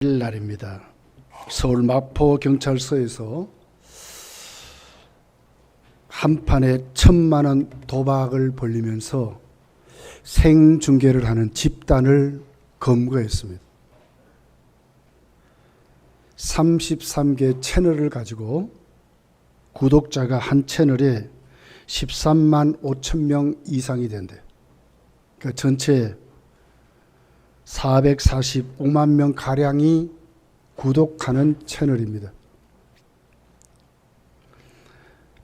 날입니다. 서울 마포경찰서에서 한판에 1,000만 원 도박을 벌리면서 생중계를 하는 집단을 검거했습니다. 33개 채널을 가지고 구독자가 한 채널에 13만 5천 명 이상이 된대요. 그러니까 전체 445만 명 가량이 구독하는 채널입니다.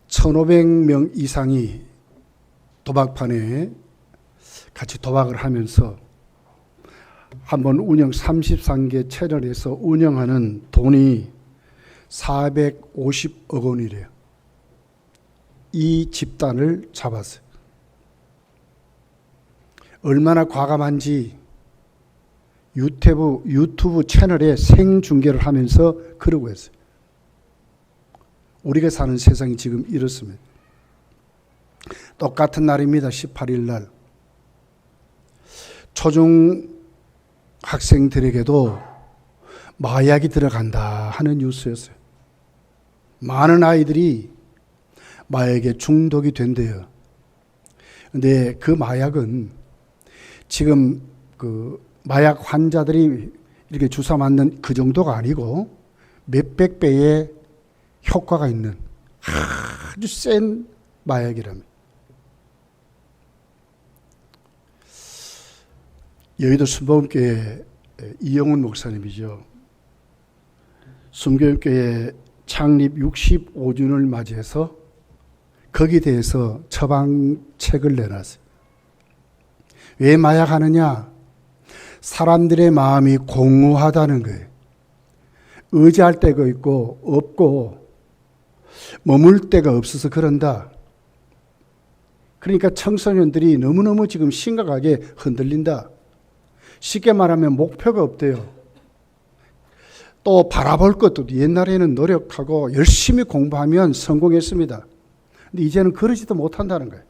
1,500명 이상이 도박판에 같이 도박을 하면서 한번 운영 33개 채널에서 운영하는 돈이 450억 원이래요. 이 집단을 잡았어요. 얼마나 과감한지 유튜브 채널에 생중계를 하면서 그러고 있어요. 우리가 사는 세상이 지금 이렇습니다. 똑같은 날입니다. 18일 날. 초중 학생들에게도 마약이 들어간다 하는 뉴스였어요. 많은 아이들이 마약에 중독이 된대요. 근데 그 마약은 지금 마약 환자들이 이렇게 주사 맞는 그 정도가 아니고 몇백 배의 효과가 있는 아주 센 마약이랍니다. 여의도 순복음교회 이영훈 목사님이죠. 순복음교회 창립 65주년을 맞이해서 거기에 대해서 처방책을 내놨어요. 왜 마약하느냐? 사람들의 마음이 공허하다는 거예요. 의지할 데가 있고 없고 머물 데가 없어서 그런다. 그러니까 청소년들이 너무너무 지금 심각하게 흔들린다. 쉽게 말하면 목표가 없대요. 또 바라볼 것도 옛날에는 노력하고 열심히 공부하면 성공했습니다. 근데 이제는 그러지도 못한다는 거예요.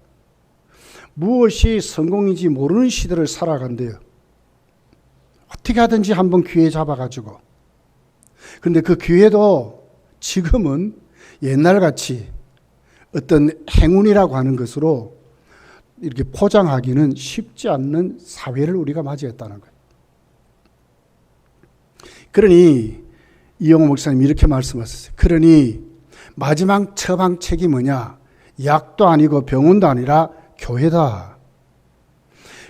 무엇이 성공인지 모르는 시대를 살아간대요. 어떻게 하든지 한번 기회 잡아가지고. 그런데 그 기회도 지금은 옛날같이 어떤 행운이라고 하는 것으로 이렇게 포장하기는 쉽지 않는 사회를 우리가 맞이했다는 거예요. 그러니 이영호 목사님이 이렇게 말씀하셨어요. 그러니 마지막 처방책이 뭐냐? 약도 아니고 병원도 아니라 교회다.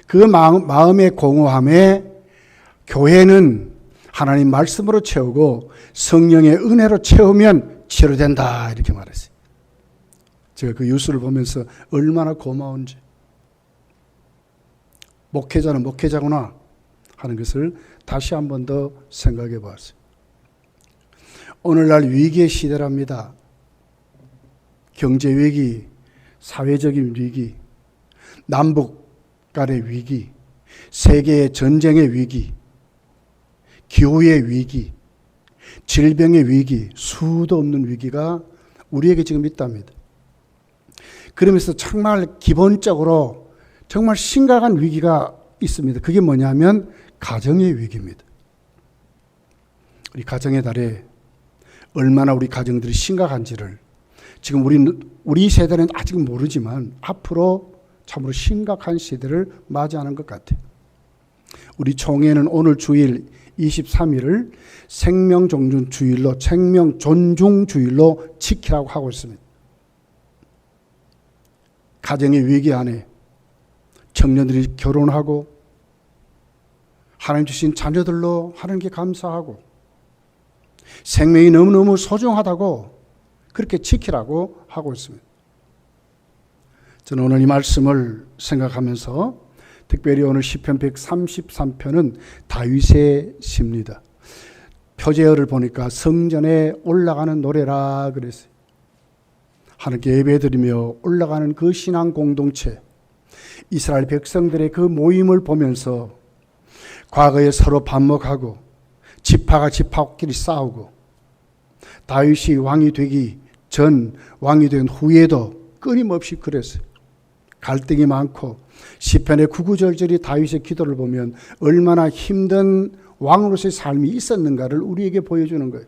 그 마음의 공허함에 교회는 하나님 말씀으로 채우고 성령의 은혜로 채우면 치료된다. 이렇게 말했어요. 제가 그 뉴스를 보면서 얼마나 고마운지. 목회자는 목회자구나 하는 것을 다시 한 번 더 생각해 보았어요. 오늘날 위기의 시대랍니다. 경제 위기, 사회적인 위기, 남북 간의 위기, 세계의 전쟁의 위기, 기후의 위기, 질병의 위기, 수도 없는 위기가 우리에게 지금 있답니다. 그러면서 정말 기본적으로 정말 심각한 위기가 있습니다. 그게 뭐냐면 가정의 위기입니다. 우리 가정의 달에 얼마나 우리 가정들이 심각한지를 지금 우리 세대는 아직 모르지만 앞으로 참으로 심각한 시대를 맞이하는 것 같아요. 우리 총회는 오늘 주일 23일을 생명존중주일로 지키라고 하고 있습니다. 가정의 위기 안에 청년들이 결혼하고 하나님 주신 자녀들로 하나님께 감사하고 생명이 너무너무 소중하다고 그렇게 지키라고 하고 있습니다. 저는 오늘 이 말씀을 생각하면서 특별히 오늘 시편 133편은 다윗의 시입니다. 표제어를 보니까 성전에 올라가는 노래라 그랬어요. 하나님께 예배드리며 올라가는 그 신앙 공동체, 이스라엘 백성들의 그 모임을 보면서 과거에 서로 반목하고 지파가 지파끼리 싸우고 다윗이 왕이 되기 전 왕이 된 후에도 끊임없이 그랬어요. 갈등이 많고 시편의 구구절절이 다윗의 기도를 보면 얼마나 힘든 왕으로서의 삶이 있었는가를 우리에게 보여주는 거예요.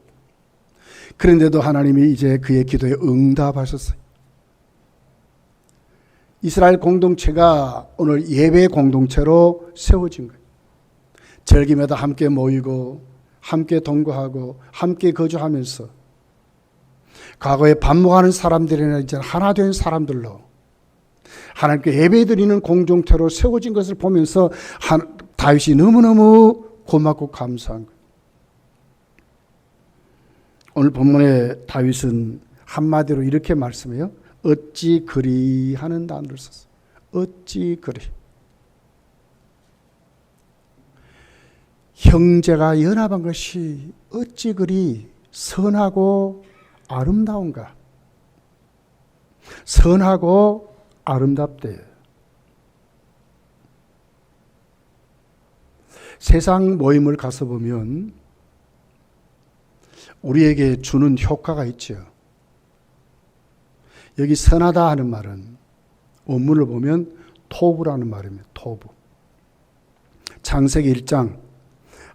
그런데도 하나님이 이제 그의 기도에 응답하셨어요. 이스라엘 공동체가 오늘 예배 공동체로 세워진 거예요. 절기마다 함께 모이고 함께 동거하고 함께 거주하면서 과거에 반목하는 사람들이나 이제 하나 된 사람들로 하나님께 예배드리는 공동체로 세워진 것을 보면서 다윗이 너무너무 고맙고 감사한 거예요. 오늘 본문에 다윗은 한마디로 이렇게 말씀해요. 어찌 그리 하는 단어를 썼어요. 어찌 그리. 형제가 연합한 것이 어찌 그리 선하고 아름다운가. 선하고 아름답대요. 세상 모임을 가서 보면 우리에게 주는 효과가 있죠. 여기 선하다 하는 말은 원문을 보면 토부라는 말입니다. 토부. 창세기 1장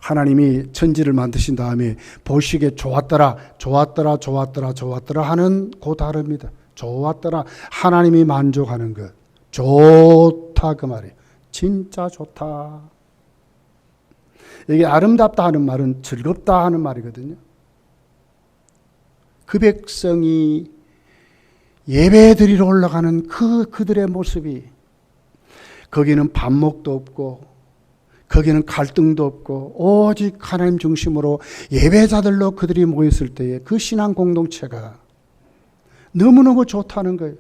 하나님이 천지를 만드신 다음에 보시기에 좋았더라, 좋았더라, 좋았더라, 좋았더라 하는 그 다릅니다. 좋았더라. 하나님이 만족하는 것. 좋다 그 말이에요. 진짜 좋다. 여기 아름답다 하는 말은 즐겁다 하는 말이거든요. 그 백성이 예배 드리러 올라가는 그들의 모습이 거기는 반목도 없고 거기는 갈등도 없고 오직 하나님 중심으로 예배자들로 그들이 모였을 때에 그 신앙 공동체가 너무너무 좋다는 거예요.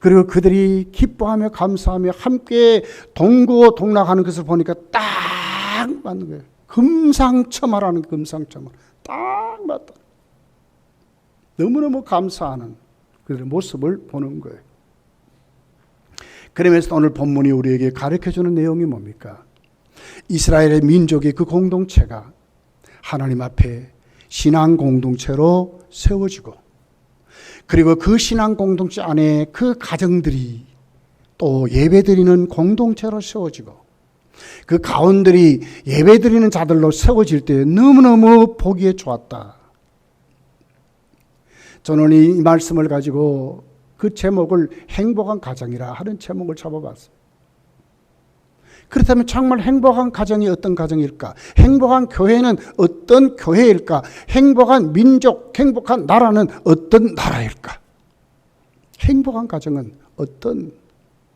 그리고 그들이 기뻐하며 감사하며 함께 동거동락하는 것을 보니까 딱 맞는 거예요. 금상첨화라는 금상첨화. 딱 맞다. 너무너무 감사하는 그들의 모습을 보는 거예요. 그러면서 오늘 본문이 우리에게 가르쳐주는 내용이 뭡니까? 이스라엘의 민족의 그 공동체가 하나님 앞에 신앙 공동체로 세워지고 그리고 그 신앙 공동체 안에 그 가정들이 또 예배드리는 공동체로 세워지고 그 가운들이 예배드리는 자들로 세워질 때 너무너무 보기에 좋았다. 저는 이 말씀을 가지고 그 제목을 행복한 가정이라 하는 제목을 잡아봤어요. 그렇다면 정말 행복한 가정이 어떤 가정일까? 행복한 교회는 어떤 교회일까? 행복한 민족, 행복한 나라는 어떤 나라일까? 행복한 가정은 어떤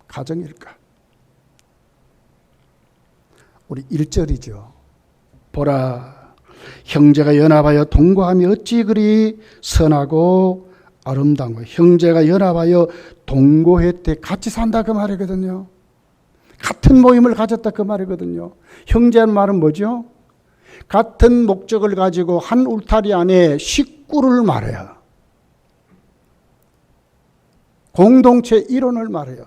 가정일까? 우리 1절이죠. 보라, 형제가 연합하여 동거하며 어찌 그리 선하고 아름다운 거예요. 형제가 연합하여 동거했대. 같이 산다 그 말이거든요. 같은 모임을 가졌다 그 말이거든요. 형제란 말은 뭐죠? 같은 목적을 가지고 한 울타리 안에 식구를 말해요. 공동체 일원을 말해요.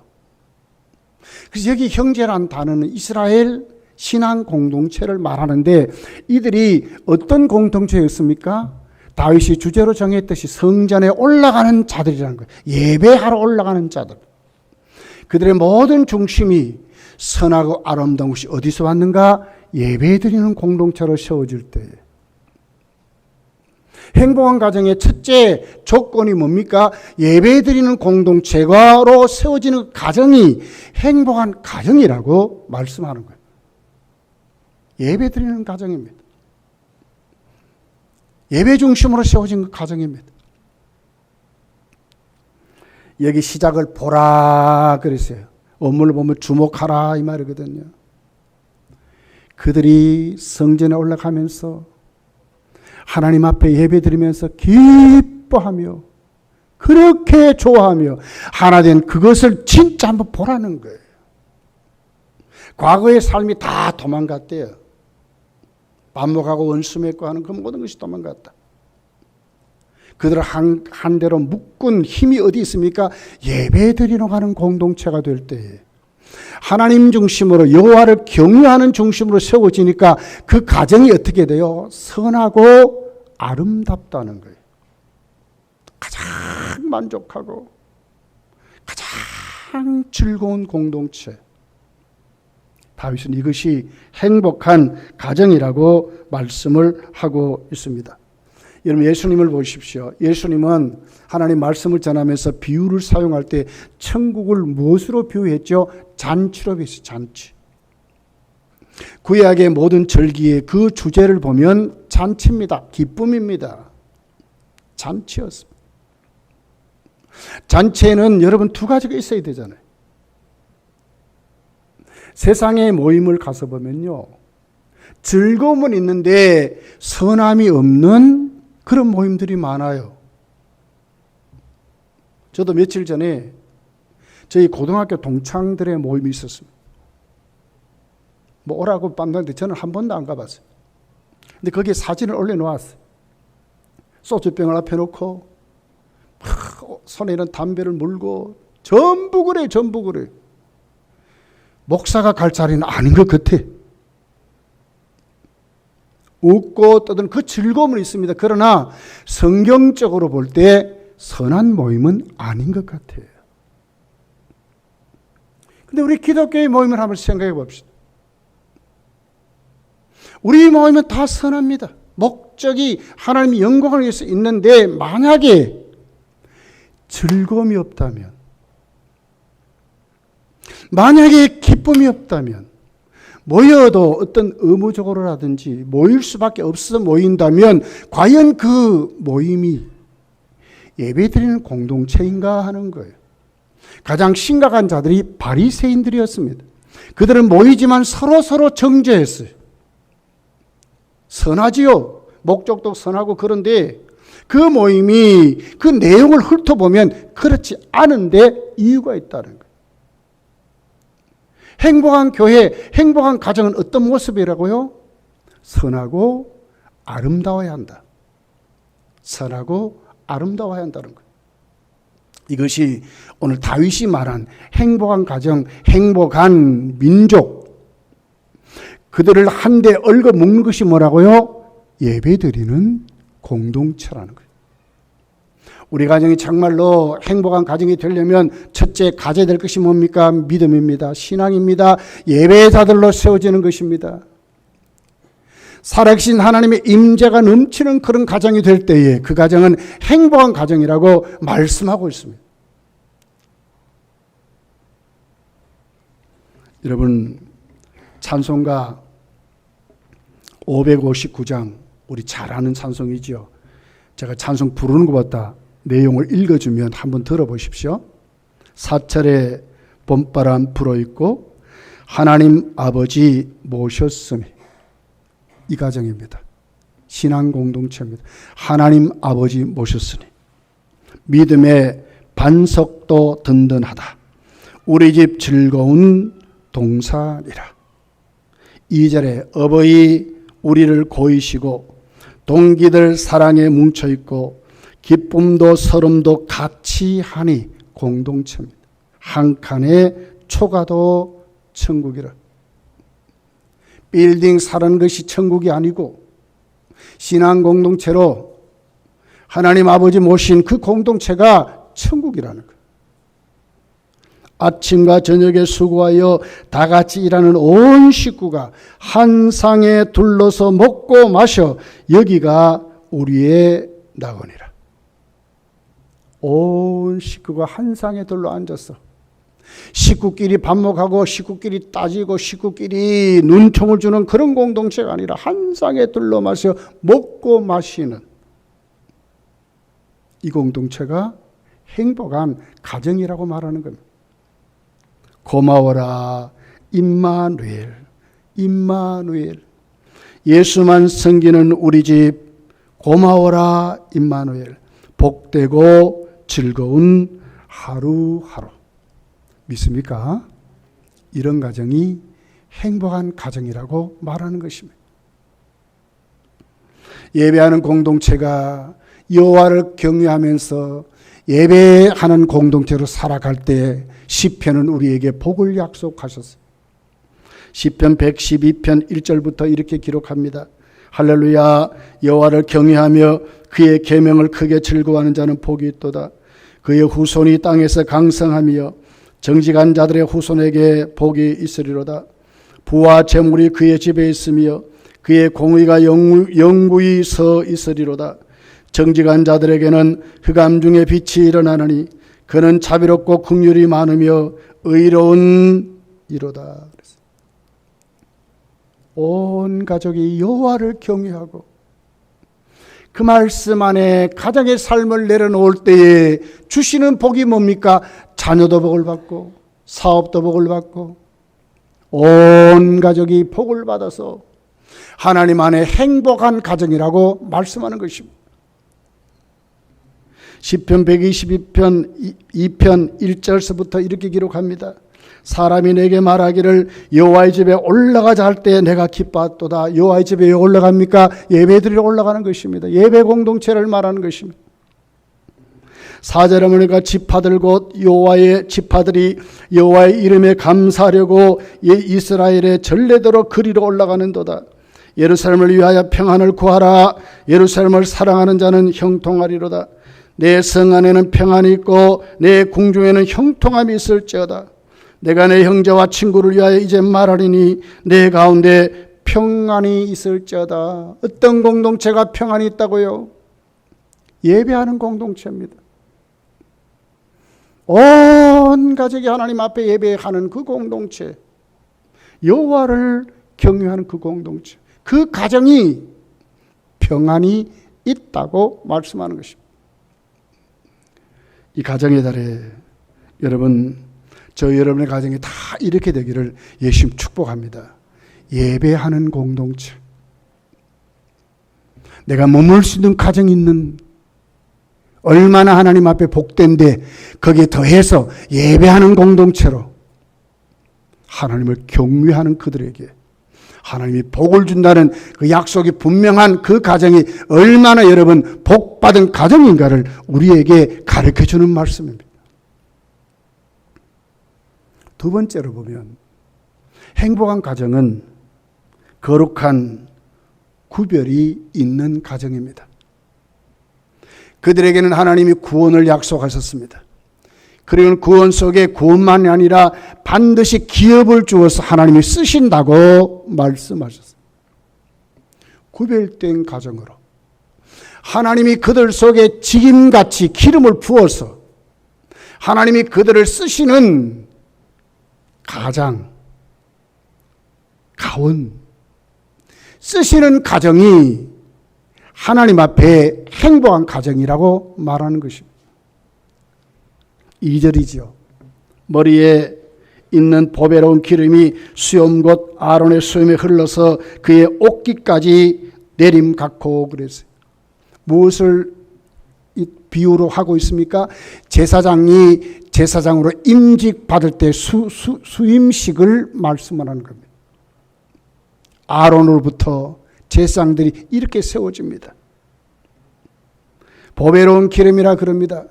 그래서 여기 형제란 단어는 이스라엘 신앙 공동체를 말하는데 이들이 어떤 공동체였습니까? 다윗이 주제로 정했듯이 성전에 올라가는 자들이라는 거예요. 예배하러 올라가는 자들. 그들의 모든 중심이 선하고 아름다운 것이 어디서 왔는가? 예배드리는 공동체로 세워질 때에. 행복한 가정의 첫째 조건이 뭡니까? 예배드리는 공동체로 세워지는 가정이 행복한 가정이라고 말씀하는 거예요. 예배드리는 가정입니다. 예배 중심으로 세워진 가정입니다. 여기 시작을 보라 그랬어요. 원문을 보면 주목하라 이 말이거든요. 그들이 성전에 올라가면서 하나님 앞에 예배드리면서 기뻐하며 그렇게 좋아하며 하나 된 그것을 진짜 한번 보라는 거예요. 과거의 삶이 다 도망갔대요. 반목하고 원수 맺고 하는 그 모든 것이 도망갔다. 그들을 한 대로 묶은 힘이 어디 있습니까? 예배드리러 가는 공동체가 될 때에 하나님 중심으로 여호와를 경외하는 중심으로 세워지니까 그 가정이 어떻게 돼요? 선하고 아름답다는 거예요. 가장 만족하고 가장 즐거운 공동체. 다윗은 이것이 행복한 가정이라고 말씀을 하고 있습니다. 여러분 예수님을 보십시오. 예수님은 하나님 말씀을 전하면서 비유를 사용할 때 천국을 무엇으로 비유했죠? 잔치로 비유했어요. 잔치. 구약의 모든 절기의 그 주제를 보면 잔치입니다. 기쁨입니다. 잔치였습니다. 잔치에는 여러분 두 가지가 있어야 되잖아요. 세상의 모임을 가서 보면요, 즐거움은 있는데 선함이 없는 그런 모임들이 많아요. 저도 며칠 전에 저희 고등학교 동창들의 모임이 있었습니다. 뭐 오라고 빤다는데 저는 한 번도 안 가봤어요. 근데 거기에 사진을 올려놓았어요. 소주병을 앞에 놓고 손에는 담배를 물고 전부 그래. 목사가 갈 자리는 아닌 것 같아. 웃고 떠드는 그 즐거움은 있습니다. 그러나 성경적으로 볼 때 선한 모임은 아닌 것 같아요. 근데 우리 기독교의 모임을 한번 생각해 봅시다. 우리 모임은 다 선합니다. 목적이 하나님의 영광을 위해서 있는데 만약에 즐거움이 없다면, 만약에 기쁨이 없다면, 모여도 어떤 의무적으로라든지 모일 수밖에 없어서 모인다면 과연 그 모임이 예배드리는 공동체인가 하는 거예요. 가장 심각한 자들이 바리새인들이었습니다. 그들은 모이지만 서로 정죄했어요. 선하지요. 목적도 선하고 그런데 그 모임이 그 내용을 훑어보면 그렇지 않은데 이유가 있다는 거예요. 행복한 교회, 행복한 가정은 어떤 모습이라고요? 선하고 아름다워야 한다. 선하고 아름다워야 한다는 거예요. 이것이 오늘 다윗이 말한 행복한 가정, 행복한 민족, 그들을 한데 얽어 묶는 것이 뭐라고요? 예배드리는 공동체라는 거예요. 우리 가정이 정말로 행복한 가정이 되려면 첫째 가져야 될 것이 뭡니까? 믿음입니다. 신앙입니다. 예배자들로 세워지는 것입니다. 살아계신 하나님의 임재가 넘치는 그런 가정이 될 때에 그 가정은 행복한 가정이라고 말씀하고 있습니다. 여러분, 찬송가 559장, 우리 잘 아는 찬송이죠. 제가 찬송 부르는 것보다 내용을 읽어주면 한번 들어보십시오. 사철에 봄바람 불어있고 하나님 아버지 모셨으니, 이 가정입니다. 신앙 공동체입니다. 하나님 아버지 모셨으니 믿음의 반석도 든든하다. 우리 집 즐거운 동산이라. 2절에 어버이 우리를 고이시고 동기들 사랑에 뭉쳐있고 기쁨도 서름도 같이 하니 공동체입니다. 한 칸에 초가도 천국이라. 빌딩 사는 것이 천국이 아니고 신앙 공동체로 하나님 아버지 모신 그 공동체가 천국이라는 거예요. 아침과 저녁에 수고하여 다 같이 일하는 온 식구가 한 상에 둘러서 먹고 마셔 여기가 우리의 낙원이라. 온 식구가 한 상에 둘러 앉아서 식구끼리 밥 먹고 식구끼리 따지고 식구끼리 눈총을 주는 그런 공동체가 아니라 한 상에 둘러 마셔 먹고 마시는 이 공동체가 행복한 가정이라고 말하는 겁니다. 고마워라 임마누엘, 임마누엘. 예수만 섬기는 우리 집 고마워라 임마누엘. 복되고 즐거운 하루하루. 믿습니까? 이런 가정이 행복한 가정이라고 말하는 것입니다. 예배하는 공동체가 여호와를 경외하면서 예배하는 공동체로 살아갈 때 시편은 우리에게 복을 약속하셨어요. 시편 112편 1절부터 이렇게 기록합니다. 할렐루야, 여호와를 경외하며 그의 계명을 크게 즐거워하는 자는 복이 있도다. 그의 후손이 땅에서 강성하며 정직한 자들의 후손에게 복이 있으리로다. 부와 재물이 그의 집에 있으며 그의 공의가 영구히 서 있으리로다. 정직한 자들에게는 흑암 중에 빛이 일어나느니 그는 자비롭고 긍휼이 많으며 의로운 이로다. 온 가족이 여호와를 경외하고 그 말씀 안에 가정의 삶을 내려놓을 때에 주시는 복이 뭡니까? 자녀도 복을 받고 사업도 복을 받고 온 가족이 복을 받아서 하나님 안에 행복한 가정이라고 말씀하는 것입니다. 시편 122편 2편 1절서부터 이렇게 기록합니다. 사람이 내게 말하기를 여호와의 집에 올라가자 할 때 내가 기뻐하도다. 여호와의 집에 왜 올라갑니까? 예배드리러 올라가는 것입니다. 예배 공동체를 말하는 것입니다. 4절에 보니까 지파들 곧 여호와의 지파들이 여호와의 이름에 감사하려고 이스라엘의 전례대로 그리로 올라가는도다. 예루살렘을 위하여 평안을 구하라. 예루살렘을 사랑하는 자는 형통하리로다. 내 성 안에는 평안이 있고 내 궁중에는 형통함이 있을지어다. 내가 내 형제와 친구를 위하여 이제 말하리니 내 가운데 평안이 있을지어다. 어떤 공동체가 평안이 있다고요? 예배하는 공동체입니다. 온 가족이 하나님 앞에 예배하는 그 공동체, 여호와를 경외하는 그 공동체, 그 가정이 평안이 있다고 말씀하는 것입니다. 이 가정의 달에 여러분, 저 여러분의 가정이 다 이렇게 되기를 예수님 축복합니다. 예배하는 공동체, 내가 머물 수 있는 가정이 있는, 얼마나 하나님 앞에 복된데 거기에 더해서 예배하는 공동체로 하나님을 경외하는 그들에게 하나님이 복을 준다는 그 약속이 분명한 그 가정이 얼마나 여러분 복받은 가정인가를 우리에게 가르쳐주는 말씀입니다. 두 번째로 보면 행복한 가정은 거룩한 구별이 있는 가정입니다. 그들에게는 하나님이 구원을 약속하셨습니다. 그리고 구원 속에 구원만이 아니라 반드시 기업을 주어서 하나님이 쓰신다고 말씀하셨습니다. 구별된 가정으로 하나님이 그들 속에 직임같이 기름을 부어서 하나님이 그들을 쓰시는 가장, 가원, 쓰시는 가정이 하나님 앞에 행복한 가정이라고 말하는 것입니다. 2절이죠. 머리에 있는 보배로운 기름이 수염 곧 아론의 수염에 흘러서 그의 옷깃까지 내림 같고 그랬어요. 무엇을 비유로 하고 있습니까? 제사장이 제사장으로 임직 받을 때 수임식을 말씀하는 겁니다. 아론으로부터 제사장들이 이렇게 세워집니다. 보배로운 기름이라 그럽니다.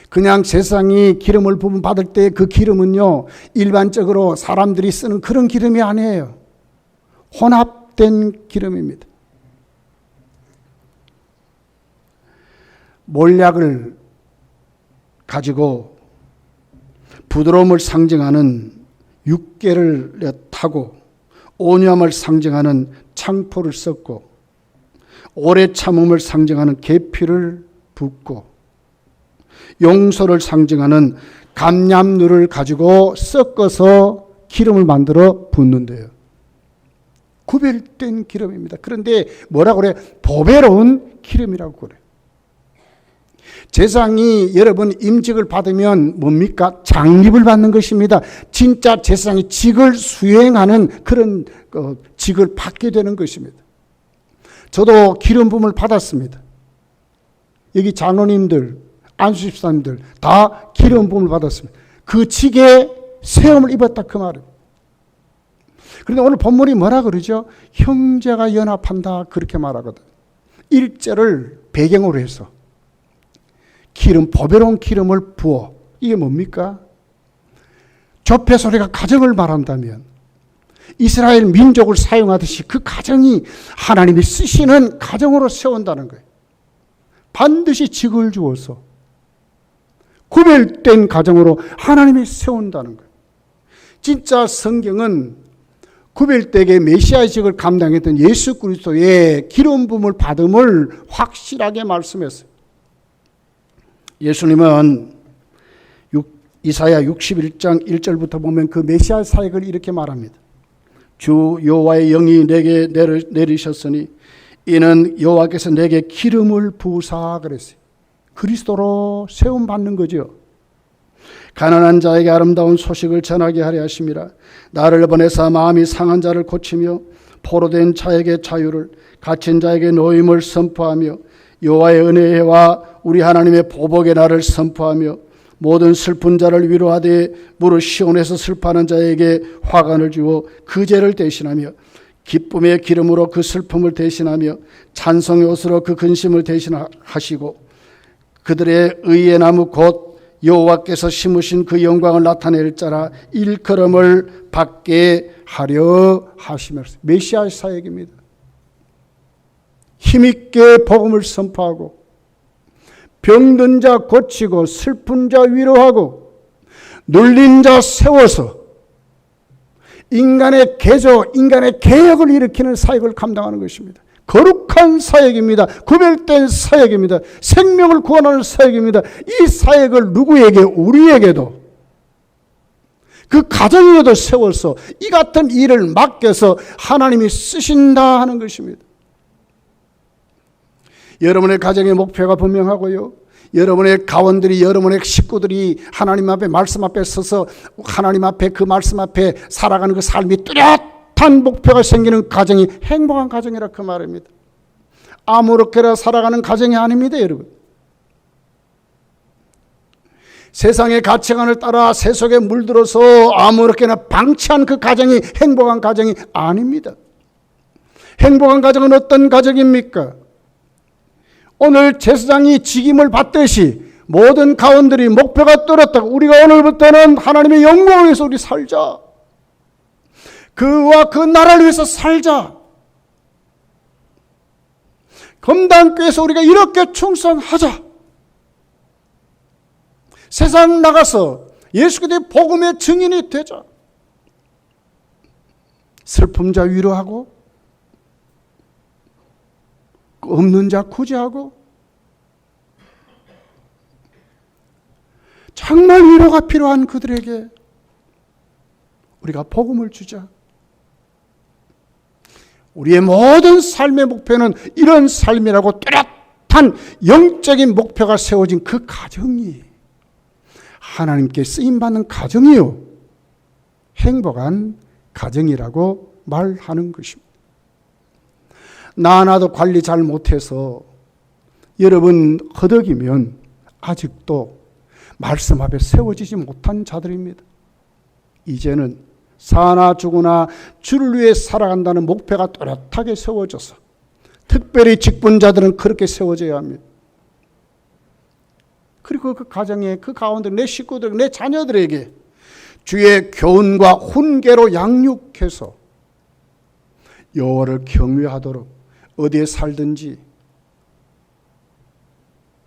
그냥 제사장이 기름을 부음 받을 때 그 기름은요, 일반적으로 사람들이 쓰는 그런 기름이 아니에요. 혼합된 기름입니다. 몰약을 가지고 부드러움을 상징하는 육개를 타고 온유함을 상징하는 창포를 썼고 오래 참음을 상징하는 계피를 붓고 용서를 상징하는 감람류를 가지고 섞어서 기름을 만들어 붓는데요. 구별된 기름입니다. 그런데 뭐라 그래? 보배로운 기름이라고 그래. 제사장이 여러분 임직을 받으면 뭡니까? 장립을 받는 것입니다. 진짜 제사장이 직을 수행하는 그런 직을 받게 되는 것입니다. 저도 기름 부음을 받았습니다. 여기 장로님들, 안수집사님들 다 기름 부음을 받았습니다. 그 직에 세움을 입었다 그 말입니다. 그런데 오늘 본문이 뭐라 그러죠? 형제가 연합한다 그렇게 말하거든. 1절을 배경으로 해서 기름, 보배로운 기름을 부어. 이게 뭡니까? 조폐 소리가 가정을 말한다면 이스라엘 민족을 사용하듯이 그 가정이 하나님이 쓰시는 가정으로 세운다는 거예요. 반드시 직을 주어서 구별된 가정으로 하나님이 세운다는 거예요. 진짜 성경은 구별되게 메시아직을 감당했던 예수 그리스도의 기름 부음을 받음을 확실하게 말씀했어요. 예수님은 이사야 61장 1절부터 보면 그 메시아 사역을 이렇게 말합니다. 주 여호와의 영이 내게 내리셨으니 이는 여호와께서 내게 기름을 부으사 그랬어요. 그리스도로 세움 받는 거죠. 가난한 자에게 아름다운 소식을 전하게 하려 하심이라. 나를 보내사 마음이 상한 자를 고치며 포로된 자에게 자유를, 갇힌 자에게 노임을 선포하며 여호와의 은혜와 우리 하나님의 보복의 날을 선포하며 모든 슬픈 자를 위로하되 무릇 시온에서 슬퍼하는 자에게 화관을 주어 그 죄를 대신하며 기쁨의 기름으로 그 슬픔을 대신하며 찬송의 옷으로 그 근심을 대신하시고 그들의 의의 나무 곧 여호와께서 심으신 그 영광을 나타낼 자라 일컬음을 받게 하려 하시면서 메시아 사역입니다. 힘있게 복음을 선포하고 병든 자 고치고 슬픈 자 위로하고 눌린 자 세워서 인간의 개조, 인간의 개혁을 일으키는 사역을 감당하는 것입니다. 거룩한 사역입니다. 구별된 사역입니다. 생명을 구원하는 사역입니다. 이 사역을 누구에게, 우리에게도 그 가정에도 세워서 이 같은 일을 맡겨서 하나님이 쓰신다 하는 것입니다. 여러분의 가정의 목표가 분명하고요. 여러분의 가원들이, 여러분의 식구들이 하나님 앞에, 말씀 앞에 서서 하나님 앞에, 그 말씀 앞에 살아가는 그 삶이 뚜렷한 목표가 생기는 가정이 행복한 가정이라 그 말입니다. 아무렇게나 살아가는 가정이 아닙니다, 여러분. 세상의 가치관을 따라 세속에 물들어서 아무렇게나 방치한 그 가정이 행복한 가정이 아닙니다. 행복한 가정은 어떤 가정입니까? 오늘 제사장이 직임을 받듯이 모든 가원들이 목표가 뚜렷하고 우리가 오늘부터는 하나님의 영광을 위해서 우리 살자. 그와 그 나라를 위해서 살자. 검단교에서 우리가 이렇게 충성하자. 세상 나가서 예수 그리스도의 복음의 증인이 되자. 슬픔 자 위로하고 없는 자 구제하고 정말 위로가 필요한 그들에게 우리가 복음을 주자. 우리의 모든 삶의 목표는 이런 삶이라고 뚜렷한 영적인 목표가 세워진 그 가정이 하나님께 쓰임받는 가정이요 행복한 가정이라고 말하는 것입니다. 나도 관리 잘 못해서 여러분 허덕이면 아직도 말씀 앞에 세워지지 못한 자들입니다. 이제는 사나 죽으나 주를 위해 살아간다는 목표가 또렷하게 세워져서 특별히 직분자들은 그렇게 세워져야 합니다. 그리고 그 가정에, 그 가운데 내 식구들, 내 자녀들에게 주의 교훈과 훈계로 양육해서 여호와를 경외하도록 어디에 살든지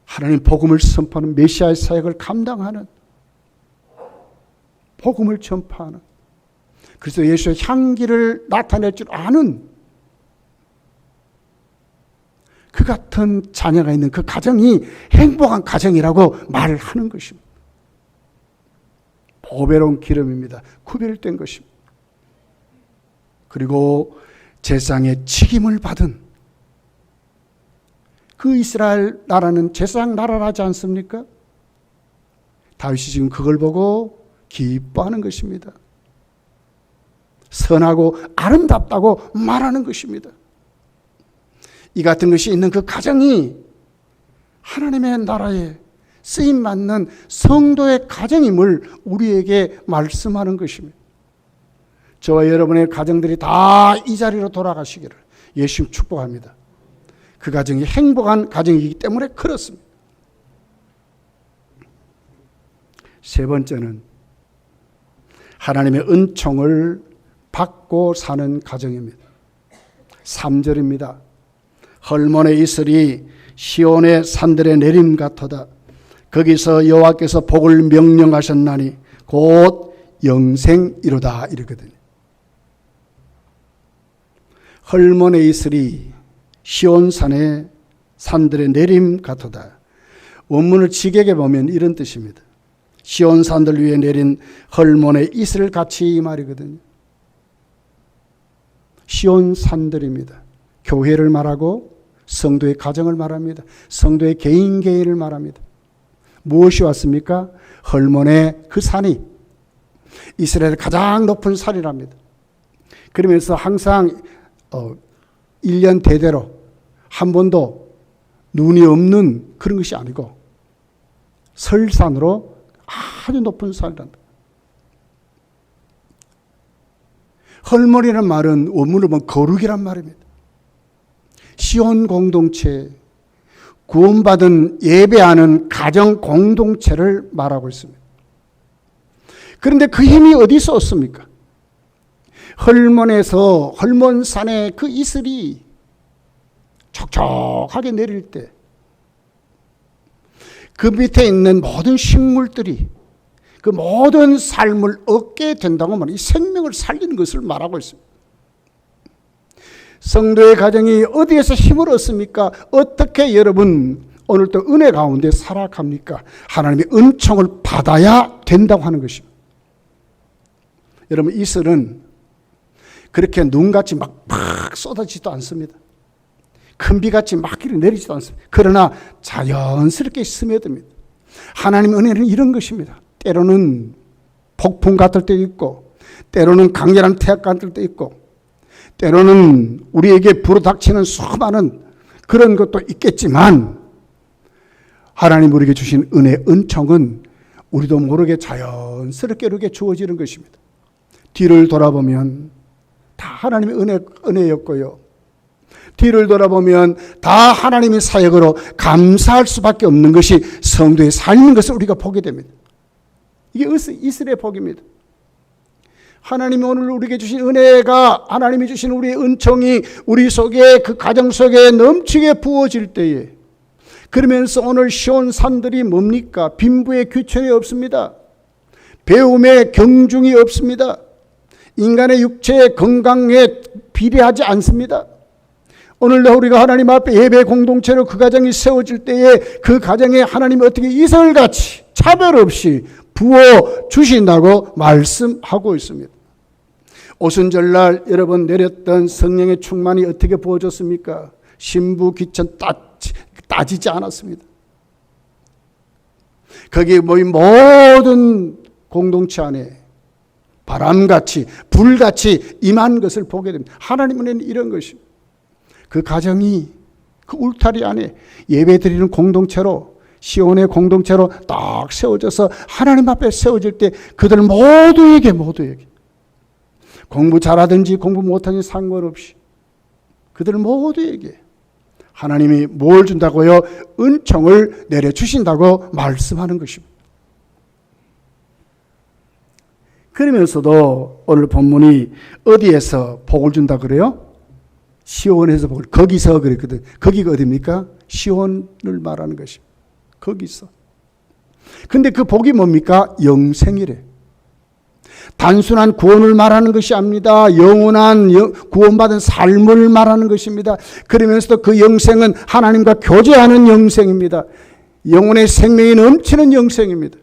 하나님 복음을 선포하는 메시아의 사역을 감당하는, 복음을 전파하는, 그래서 예수의 향기를 나타낼 줄 아는 그 같은 자녀가 있는 그 가정이 행복한 가정이라고 말을 하는 것입니다. 보배로운 기름입니다. 구별된 것입니다. 그리고 제사장의 직임을 받은 그 이스라엘 나라는 제사장 나라라지 않습니까? 다윗이 지금 그걸 보고 기뻐하는 것입니다. 선하고 아름답다고 말하는 것입니다. 이 같은 것이 있는 그 가정이 하나님의 나라에 쓰임받는 성도의 가정임을 우리에게 말씀하는 것입니다. 저와 여러분의 가정들이 다 이 자리로 돌아가시기를 예수님 축복합니다. 그 가정이 행복한 가정이기 때문에 그렇습니다. 세 번째는 하나님의 은총을 받고 사는 가정입니다. 3절입니다. 헐몬의 이슬이 시온의 산들의 내림 같도다. 거기서 여호와께서 복을 명령하셨나니 곧 영생이로다 이러거든요. 헐몬의 이슬이 시온산의 산들의 내림 같도다. 원문을 직역해 보면 이런 뜻입니다. 시온산들 위에 내린 헐몬의 이슬 같이 이 말이거든요. 시온산들입니다. 교회를 말하고 성도의 가정을 말합니다. 성도의 개인을 말합니다. 무엇이 왔습니까? 헐몬의 그 산이 이스라엘의 가장 높은 산이랍니다. 그러면서 항상 1년 대대로 한 번도 눈이 없는 그런 것이 아니고 설산으로 아주 높은 산이랍니다. 헐몬이라는 말은 원문으로 보면 거룩이란 말입니다. 시온 공동체, 구원받은 예배하는 가정 공동체를 말하고 있습니다. 그런데 그 힘이 어디서 얻습니까? 헐몬산의 그 이슬이 촉촉하게 내릴 때 그 밑에 있는 모든 식물들이 그 모든 삶을 얻게 된다고 말합니다. 이 생명을 살리는 것을 말하고 있습니다. 성도의 가정이 어디에서 힘을 얻습니까? 어떻게 여러분 오늘도 은혜 가운데 살아갑니까? 하나님의 은총을 받아야 된다고 하는 것입니다. 여러분 이슬은 그렇게 눈같이 막 쏟아지지도 않습니다. 큰 비같이 막 내리지도 않습니다. 그러나 자연스럽게 스며듭니다. 하나님의 은혜는 이런 것입니다. 때로는 폭풍 같을 때도 있고 때로는 강렬한 태양 같을 때도 있고 때로는 우리에게 불어닥치는 수많은 그런 것도 있겠지만 하나님 우리에게 주신 은혜, 은총은 우리도 모르게 자연스럽게 이렇게 주어지는 것입니다. 뒤를 돌아보면 다 하나님의 은혜였고요. 뒤를 돌아보면 다 하나님의 사역으로 감사할 수밖에 없는 것이 성도의 삶인 것을 우리가 보게 됩니다. 이게 이슬의 복입니다. 하나님이 오늘 우리에게 주신 은혜가 하나님이 주신 우리의 은총이 우리 속에 그 가정 속에 넘치게 부어질 때에 그러면서 오늘 시온산들이 뭡니까? 빈부의 귀천이 없습니다. 배움의 경중이 없습니다. 인간의 육체의 건강에 비례하지 않습니다. 오늘도 우리가 하나님 앞에 예배 공동체로 그 가정이 세워질 때에 그 가정에 하나님이 어떻게 이슬같이 차별 없이 부어 주신다고 말씀하고 있습니다. 오순절날 여러분 내렸던 성령의 충만이 어떻게 부어졌습니까? 신부 귀천 따지지 않았습니다. 거기에 모인 모든 공동체 안에 바람같이 불같이 임한 것을 보게 됩니다. 하나님 은혜는 이런 것입니다. 그 가정이 그 울타리 안에 예배드리는 공동체로 시온의 공동체로 딱 세워져서 하나님 앞에 세워질 때 그들 모두에게 공부 잘하든지 공부 못하든지 상관없이 그들 모두에게 하나님이 뭘 준다고요? 은총을 내려주신다고 말씀하는 것입니다. 그러면서도 오늘 본문이 어디에서 복을 준다 그래요? 시온에서 복을, 거기서 그랬거든. 거기가 어디입니까? 시온을 말하는 것입니다. 거기서. 근데 그 복이 뭡니까? 영생이래. 단순한 구원을 말하는 것이 아닙니다. 영원한 구원받은 삶을 말하는 것입니다. 그러면서도 그 영생은 하나님과 교제하는 영생입니다. 영혼의 생명이 넘치는 영생입니다.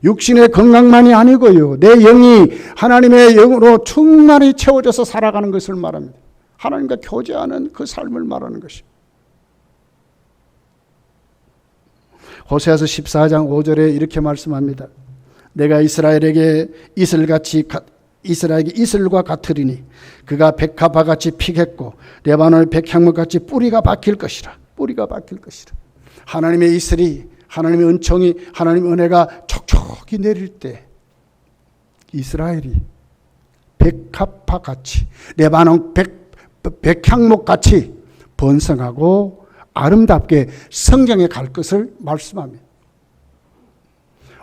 육신의 건강만이 아니고요. 내 영이 하나님의 영으로 충만히 채워져서 살아가는 것을 말합니다. 하나님과 교제하는 그 삶을 말하는 것입니다. 호세아서 14장 5절에 이렇게 말씀합니다. 내가 이스라엘에게 이슬과 같으리니 그가 백합화같이 피겠고 레바논의 백향목같이 뿌리가 박힐 것이라. 뿌리가 박힐 것이라. 하나님의 이슬이 하나님의 은총이 하나님의 은혜가 촉촉히 내릴 때 이스라엘이 백합화같이 레바논 백향목같이 번성하고 아름답게 성경에 갈 것을 말씀합니다.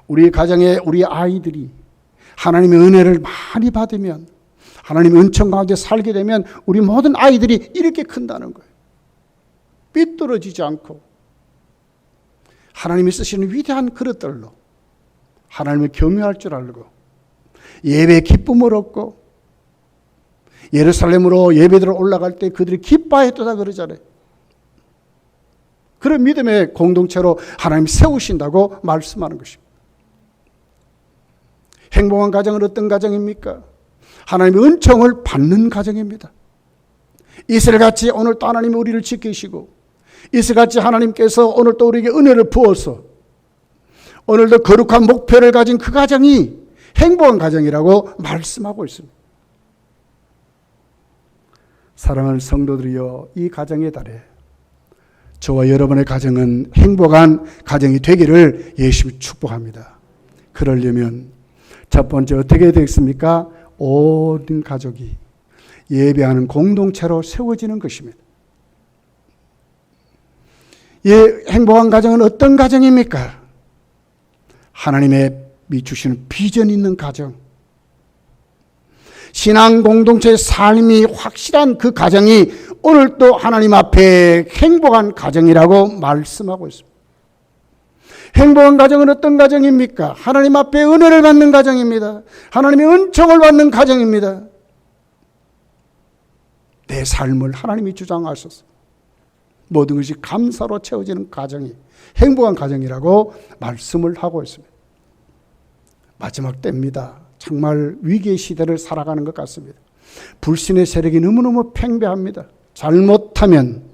우리 가정에 우리 아이들이 하나님의 은혜를 많이 받으면 하나님의 은총 가운데 살게 되면 우리 모든 아이들이 이렇게 큰다는 거예요. 삐뚤어지지 않고 하나님이 쓰시는 위대한 그릇들로 하나님을 경외할 줄 알고 예배의 기쁨을 얻고 예루살렘으로 예배드리러 올라갈 때 그들이 기뻐했다 그러잖아요. 그런 믿음의 공동체로 하나님이 세우신다고 말씀하는 것입니다. 행복한 가정은 어떤 가정입니까? 하나님의 은총을 받는 가정입니다. 이슬같이 오늘 또 하나님이 우리를 지키시고, 이슬같이 하나님께서 오늘 또 우리에게 은혜를 부어서 오늘도 거룩한 목표를 가진 그 가정이 행복한 가정이라고 말씀하고 있습니다. 사랑하는 성도들이여, 이 가정의 달에 저와 여러분의 가정은 행복한 가정이 되기를 예수님이 축복합니다. 그러려면 첫 번째 어떻게 되겠습니까? 온 가족이 예배하는 공동체로 세워지는 것입니다. 행복한 가정은 어떤 가정입니까? 하나님의 주시는 비전 있는 가정, 신앙 공동체의 삶이 확실한 그 가정이 오늘 또 하나님 앞에 행복한 가정이라고 말씀하고 있습니다. 행복한 가정은 어떤 가정입니까? 하나님 앞에 은혜를 받는 가정입니다. 하나님의 은총을 받는 가정입니다. 내 삶을 하나님이 주장하셔서 모든 것이 감사로 채워지는 가정이 행복한 가정이라고 말씀을 하고 있습니다. 마지막 때입니다. 정말 위기의 시대를 살아가는 것 같습니다. 불신의 세력이 너무너무 팽배합니다. 잘못하면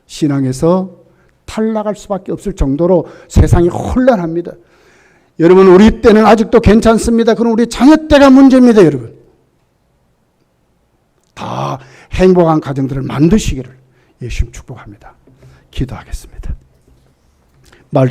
신앙에서 탈락할 수밖에 없을 정도로 세상이 혼란합니다. 여러분, 우리 때는 아직도 괜찮습니다. 그럼 우리 자녀 때가 문제입니다, 여러분. 다 행복한 가정들을 만드시기를 예수님 축복합니다. 기도하겠습니다. 말씀